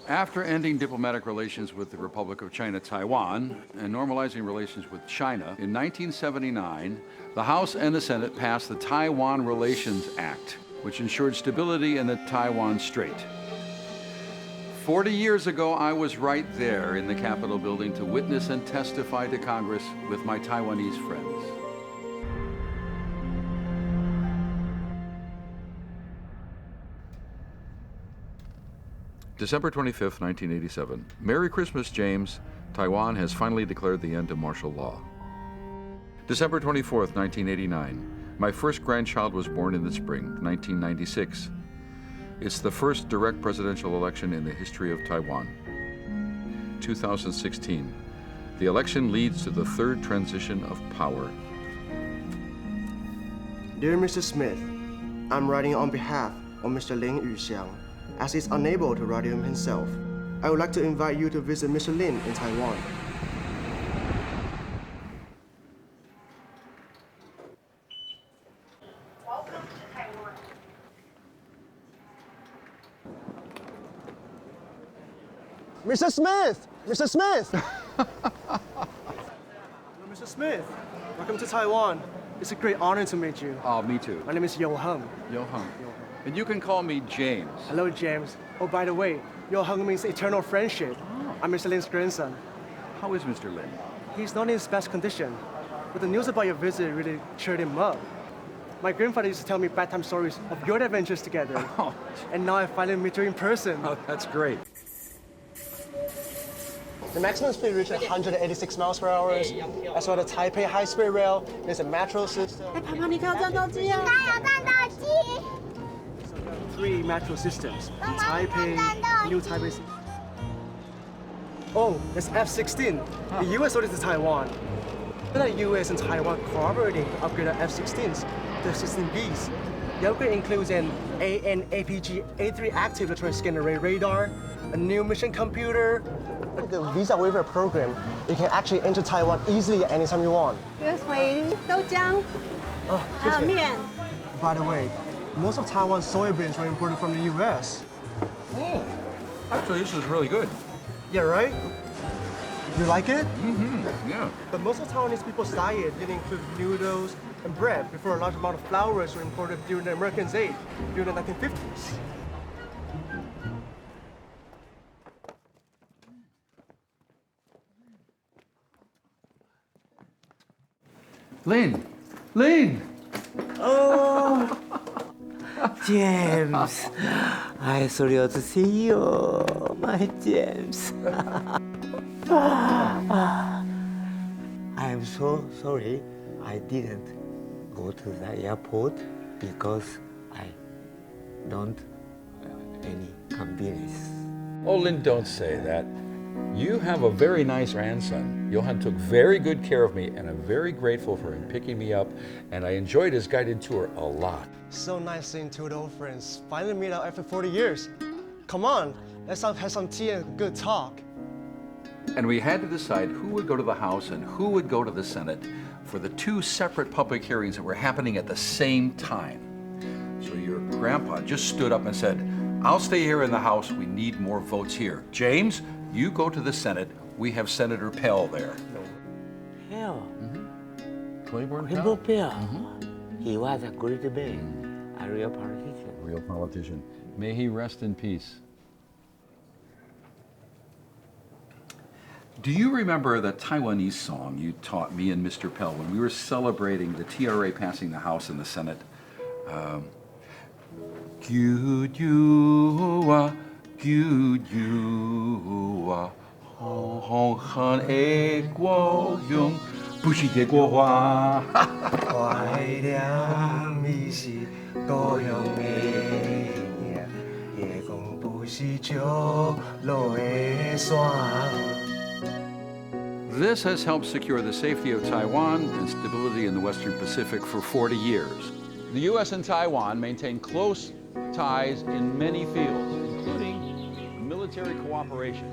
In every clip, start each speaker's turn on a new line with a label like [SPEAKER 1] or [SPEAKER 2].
[SPEAKER 1] After ending diplomatic relations with the Republic of China, Taiwan, and normalizing relations with China, in 1979, the House and the Senate passed the Taiwan Relations Act, which ensured stability in the Taiwan Strait. 40 years ago, I was right there in the Capitol building to witness and testify to Congress with my Taiwanese friends. December 25th, 1987. Merry Christmas, James. Taiwan has finally declared the end of martial law. December 24th, 1989. My first grandchild was born in the spring, 1996. It's the first direct presidential election in the history of Taiwan. 2016. The election leads to the third transition of power.
[SPEAKER 2] Dear Mr. Smith, I'm writing on behalf of Mr. Lin Yuxiang, as he's unable to write him himself. I would like to invite you to visit Mr. Lin in Taiwan.
[SPEAKER 3] Welcome to Taiwan.
[SPEAKER 2] Mr. Smith! Mr. Smith! Hello, Mr. Smith. Welcome to Taiwan. It's a great honor to meet you.
[SPEAKER 1] Oh, me too.
[SPEAKER 2] My name is Yo Hung.
[SPEAKER 1] Yo Hung. And you can call me James.
[SPEAKER 2] Hello, James. Oh, by the way, Yo Hung means eternal friendship.
[SPEAKER 1] Oh.
[SPEAKER 2] I'm Mr. Lin's grandson.
[SPEAKER 1] How is Mr. Lin?
[SPEAKER 2] He's not in his best condition, but the news about your visit really cheered him up. My grandfather used to tell me bedtime stories of your adventures together.
[SPEAKER 1] Oh.
[SPEAKER 2] And now I finally meet you in person.
[SPEAKER 1] Oh, that's great.
[SPEAKER 2] The maximum speed reaches 186 miles per hour. As well as the Taipei high-speed rail, there's a metro system.
[SPEAKER 3] 哎，旁你看有战斗机啊！它有战斗机。
[SPEAKER 2] Three metro systems in Taipei, New Taipei. Oh, there's F-16. The U.S. ordered to Taiwan. The U.S. and Taiwan cooperating to upgrade our F-16s to F-16Bs. The upgrade includes an AN/APG-A3 active lateral scan array radar, a new mission computer. The visa waiver program, you can actually enter Taiwan easily anytime you want.
[SPEAKER 3] 约回豆浆，
[SPEAKER 2] Oh,
[SPEAKER 3] 还有
[SPEAKER 2] excuse me.
[SPEAKER 3] 面。
[SPEAKER 2] By the way, most of Taiwan's soybeans were imported from the U.S.
[SPEAKER 1] Oh, actually, this is really good.
[SPEAKER 2] Yeah, right? You like it?
[SPEAKER 1] Mm-hmm. Yeah.
[SPEAKER 2] But most of Taiwanese people's diet didn't include noodles and bread before a large amount of flours were imported during the American age during the 1950s.
[SPEAKER 1] Lin! Lin!
[SPEAKER 4] Oh, James, I thrilled to see you, my James. I'm so sorry I didn't go to the airport because I don't any convenience.
[SPEAKER 1] Oh, Lin, don't say that. You have a very nice grandson. Johan took very good care of me, and I'm very grateful for him picking me up, and I enjoyed his guided tour a lot.
[SPEAKER 2] So nice seeing two old friends finally meet up after 40 years. Come on, let's have some tea and a good talk.
[SPEAKER 1] And we had to decide who would go to the House and who would go to the Senate for the two separate public hearings that were happening at the same time. So your grandpa just stood up and said, I'll stay here in the House. We need more votes here. James, you go to the Senate. We have Senator Pell there.
[SPEAKER 4] Pell?
[SPEAKER 1] Claiborne
[SPEAKER 4] Rainbow Pell? He was a great man, a real politician.
[SPEAKER 1] Real politician. May he rest in peace. Do you remember the Taiwanese song you taught me and Mr. Pell when we were celebrating the TRA passing the House and the Senate? This has helped secure the safety of Taiwan and stability in the Western Pacific for 40 years. The U.S. and Taiwan maintain close ties in many fields, including military cooperation.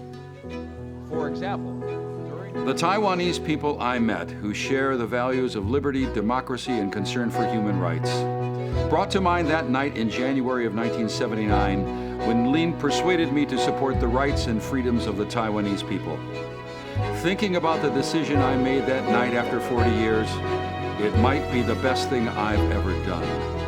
[SPEAKER 1] For example, during The Taiwanese people I met who share the values of liberty, democracy, and concern for human rights brought to mind that night in January of 1979 when Lin persuaded me to support the rights and freedoms of the Taiwanese people. Thinking about the decision I made that night after 40 years, it might be the best thing I've ever done.